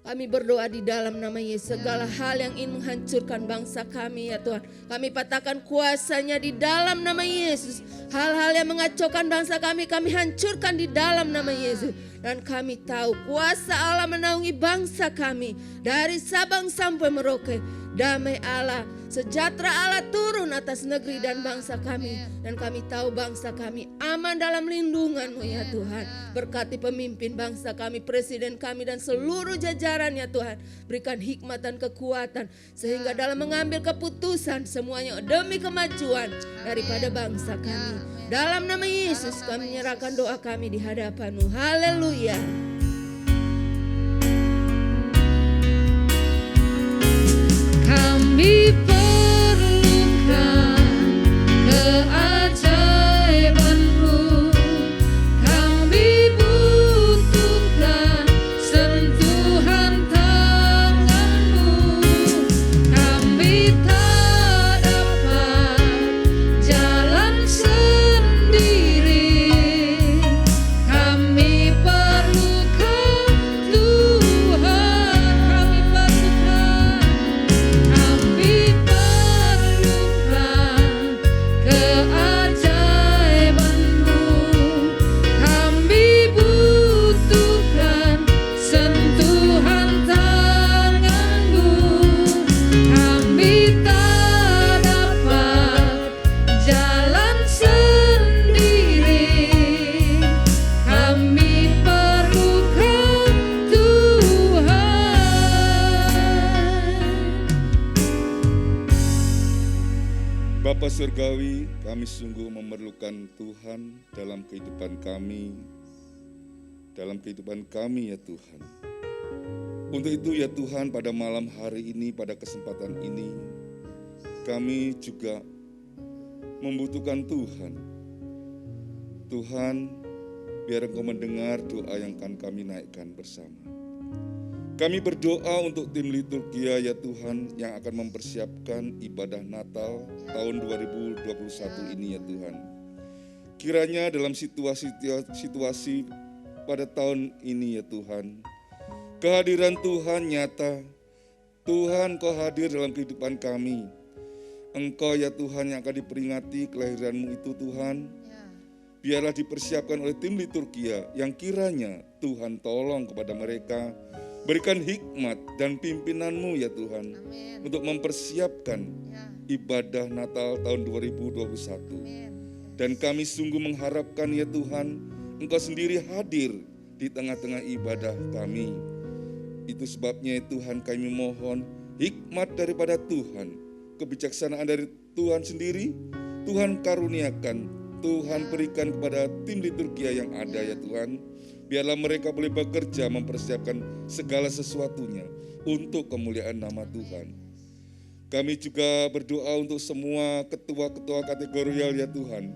Kami berdoa di dalam nama Yesus. Segala hal yang ingin menghancurkan bangsa kami ya Tuhan. Kami patahkan kuasanya di dalam nama Yesus. Hal-hal yang mengacaukan bangsa kami hancurkan di dalam nama Yesus. Dan kami tahu kuasa Allah menaungi bangsa kami. Dari Sabang sampai Merauke. Damai Allah, sejahtera Allah turun atas negeri dan bangsa kami. Dan kami tahu bangsa kami aman dalam lindungan-Mu ya Tuhan. Berkati pemimpin bangsa kami, presiden kami dan seluruh jajaran ya Tuhan. Berikan hikmat dan kekuatan. Sehingga dalam mengambil keputusan semuanya demi kemajuan daripada bangsa kami. Dalam nama Yesus kami menyerahkan doa kami di hadapan-Mu. Haleluya. Surgawi, kami sungguh memerlukan Tuhan dalam kehidupan kami ya Tuhan. Untuk itu ya Tuhan, pada malam hari ini, pada kesempatan ini, kami juga membutuhkan Tuhan. Tuhan, biar Engkau mendengar doa yang akan kami naikkan bersama. Kami berdoa untuk tim liturgia ya Tuhan yang akan mempersiapkan ibadah Natal tahun 2021 ini ya Tuhan. Kiranya dalam situasi pada tahun ini ya Tuhan, kehadiran Tuhan nyata. Tuhan, Kau hadir dalam kehidupan kami. Engkau ya Tuhan yang akan diperingati kelahiran-Mu itu Tuhan. Biarlah dipersiapkan oleh tim liturgia yang kiranya Tuhan tolong kepada mereka, berikan hikmat dan pimpinan-Mu ya Tuhan. Amin. Untuk mempersiapkan ibadah Natal tahun 2021. Amin. Dan kami sungguh mengharapkan ya Tuhan, Engkau sendiri hadir di tengah-tengah ibadah kami. Itu sebabnya ya Tuhan, kami mohon hikmat daripada Tuhan, kebijaksanaan dari Tuhan sendiri, Tuhan karuniakan, Tuhan berikan kepada tim liturgia yang ada ya Tuhan. Biarlah mereka boleh bekerja mempersiapkan segala sesuatunya untuk kemuliaan nama Tuhan. Kami juga berdoa untuk semua ketua-ketua kategorial ya Tuhan,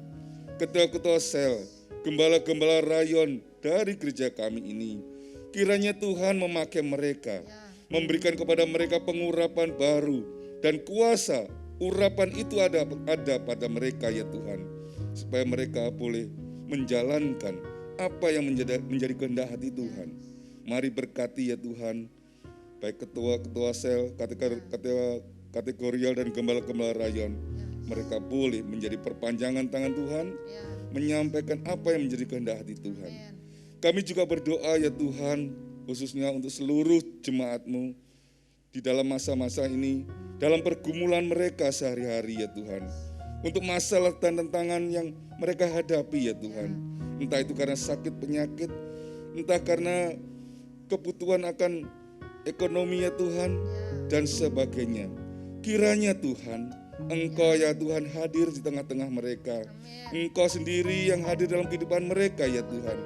ketua-ketua sel, gembala-gembala rayon dari gereja kami ini. Kiranya Tuhan memakai mereka, memberikan kepada mereka pengurapan baru dan kuasa urapan itu ada pada mereka ya Tuhan, supaya mereka boleh menjalankan apa yang menjadi kehendak hati Tuhan. Mari berkati ya Tuhan, baik ketua-ketua sel, kategorial dan gembala-gembala rayon, mereka boleh menjadi perpanjangan tangan Tuhan, menyampaikan apa yang menjadi kehendak hati Tuhan. Kami juga berdoa ya Tuhan, khususnya untuk seluruh jemaat-Mu di dalam masa-masa ini, dalam pergumulan mereka sehari-hari ya Tuhan, untuk masalah dan tantangan yang mereka hadapi ya Tuhan. Entah itu karena sakit penyakit, entah karena kebutuhan akan ekonomi ya Tuhan, dan sebagainya. Kiranya Tuhan, Engkau ya Tuhan hadir di tengah-tengah mereka. Engkau sendiri yang hadir dalam kehidupan mereka ya Tuhan,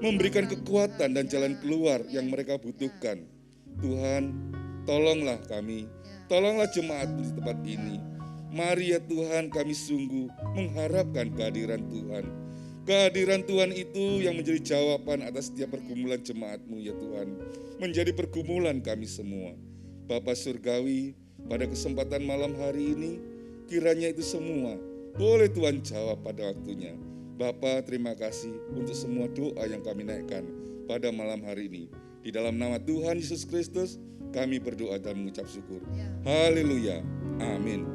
memberikan kekuatan dan jalan keluar yang mereka butuhkan. Tuhan, tolonglah kami, tolonglah jemaat di tempat ini. Mari ya Tuhan, kami sungguh mengharapkan kehadiran Tuhan. Kehadiran Tuhan itu yang menjadi jawaban atas setiap pergumulan jemaat-Mu ya Tuhan, menjadi pergumulan kami semua. Bapa Surgawi, pada kesempatan malam hari ini, kiranya itu semua boleh Tuhan jawab pada waktunya. Bapa, terima kasih untuk semua doa yang kami naikkan pada malam hari ini. Di dalam nama Tuhan Yesus Kristus, kami berdoa dan mengucap syukur. Haleluya. Amin.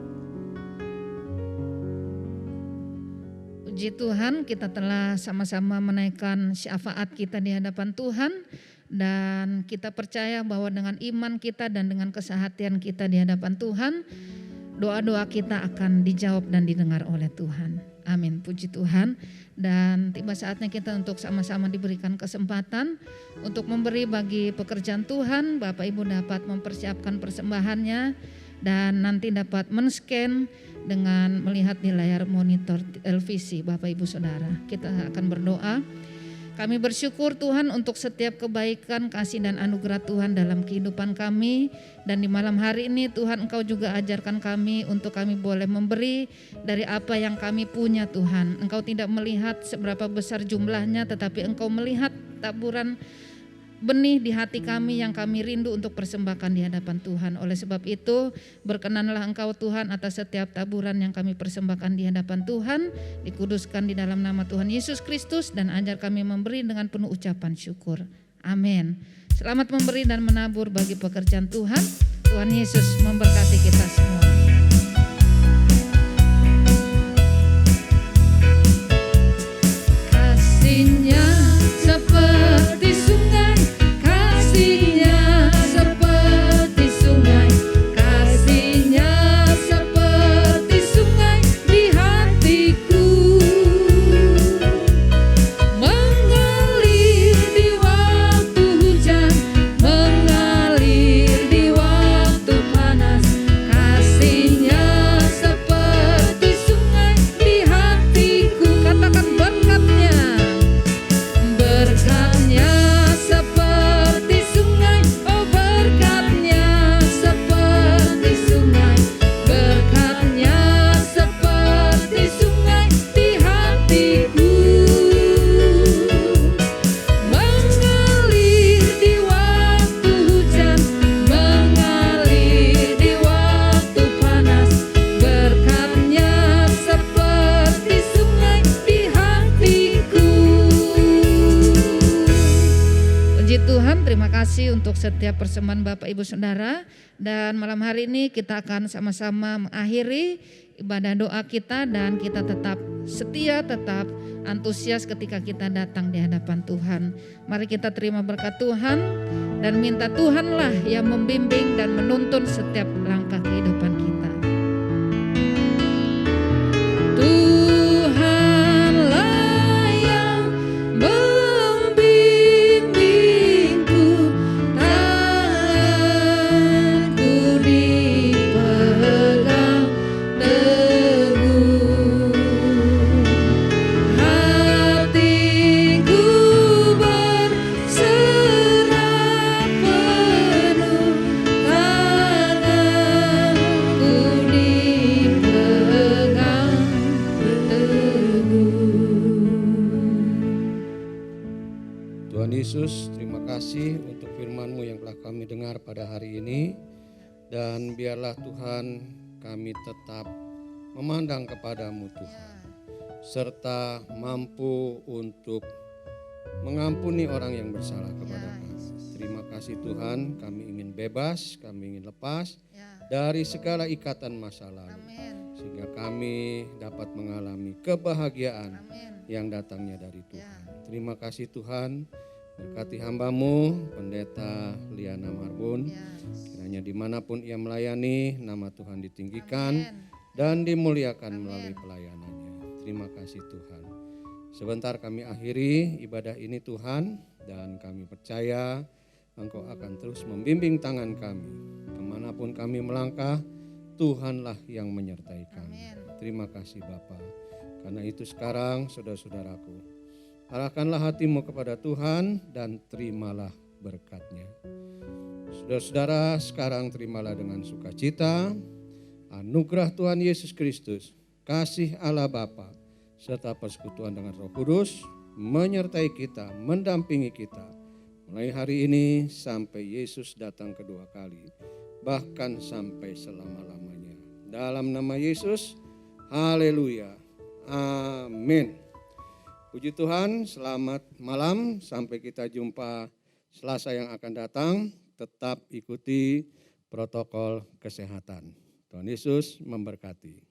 Puji Tuhan, kita telah sama-sama menaikkan syafaat kita di hadapan Tuhan. Dan kita percaya bahwa dengan iman kita dan dengan kesehatian kita di hadapan Tuhan, doa-doa kita akan dijawab dan didengar oleh Tuhan. Amin, puji Tuhan. Dan tiba saatnya kita untuk sama-sama diberikan kesempatan untuk memberi bagi pekerjaan Tuhan. Bapak Ibu dapat mempersiapkan persembahannya dan nanti dapat men-scan dengan melihat di layar monitor televisi. Bapak Ibu Saudara, kita akan berdoa. Kami bersyukur Tuhan untuk setiap kebaikan, kasih dan anugerah Tuhan dalam kehidupan kami. Dan di malam hari ini Tuhan, Engkau juga ajarkan kami untuk kami boleh memberi dari apa yang kami punya Tuhan. Engkau tidak melihat seberapa besar jumlahnya, tetapi Engkau melihat taburan benih di hati kami yang kami rindu untuk persembahkan di hadapan Tuhan. Oleh sebab itu, berkenanlah Engkau Tuhan atas setiap taburan yang kami persembahkan di hadapan Tuhan, dikuduskan di dalam nama Tuhan Yesus Kristus, dan ajar kami memberi dengan penuh ucapan syukur. Amin. Selamat memberi dan menabur bagi pekerjaan Tuhan. Tuhan Yesus memberkati kita semua. Kasih-Nya seperti sungai, kasih-Nya seperti sungai, kasih-Nya seperti sungai di hatiku, mengalir di waktu hujan, mengalir di waktu panas. Kasih untuk setiap persembahan Bapak Ibu Saudara. Dan malam hari ini kita akan sama-sama mengakhiri ibadah doa kita, dan kita tetap setia, tetap antusias ketika kita datang di hadapan Tuhan. Mari kita terima berkat Tuhan dan minta Tuhanlah yang membimbing dan menuntun setiap langkah kehidupan kita. Tuhanlah yang membimbingku, tanganku dipegang teguh, hatiku berserah penuh, tanganku dipegang teguh. Tuhan Yesus, terima kasih untuk firman-Mu yang telah kami dengar pada hari ini. Dan biarlah Tuhan kami tetap memandang kepadamu Tuhan, serta mampu untuk mengampuni orang yang bersalah kepada kami. Terima kasih Tuhan, kami ingin bebas, kami ingin lepas dari segala ikatan masa lalu. Sehingga kami dapat mengalami kebahagiaan yang datangnya dari Tuhan. Terima kasih Tuhan, berkati hamba-Mu, Pendeta Liana Marbun. Kiranya dimanapun ia melayani, nama Tuhan ditinggikan dan dimuliakan melalui pelayanannya. Terima kasih Tuhan. Sebentar kami akhiri ibadah ini Tuhan, dan kami percaya Engkau akan terus membimbing tangan kami. Kemanapun kami melangkah, Tuhanlah yang menyertai kami. Terima kasih Bapa. Karena itu sekarang saudara-saudaraku, arahkanlah hatimu kepada Tuhan dan terimalah berkat-Nya. Saudara-saudara, sekarang terimalah dengan sukacita anugerah Tuhan Yesus Kristus, kasih Allah Bapa, serta persekutuan dengan Roh Kudus menyertai kita, mendampingi kita mulai hari ini sampai Yesus datang kedua kali, bahkan sampai selama-lamanya. Dalam nama Yesus, haleluya, amin. Puji Tuhan, selamat malam, sampai kita jumpa Selasa yang akan datang. Tetap ikuti protokol kesehatan. Tuhan Yesus memberkati.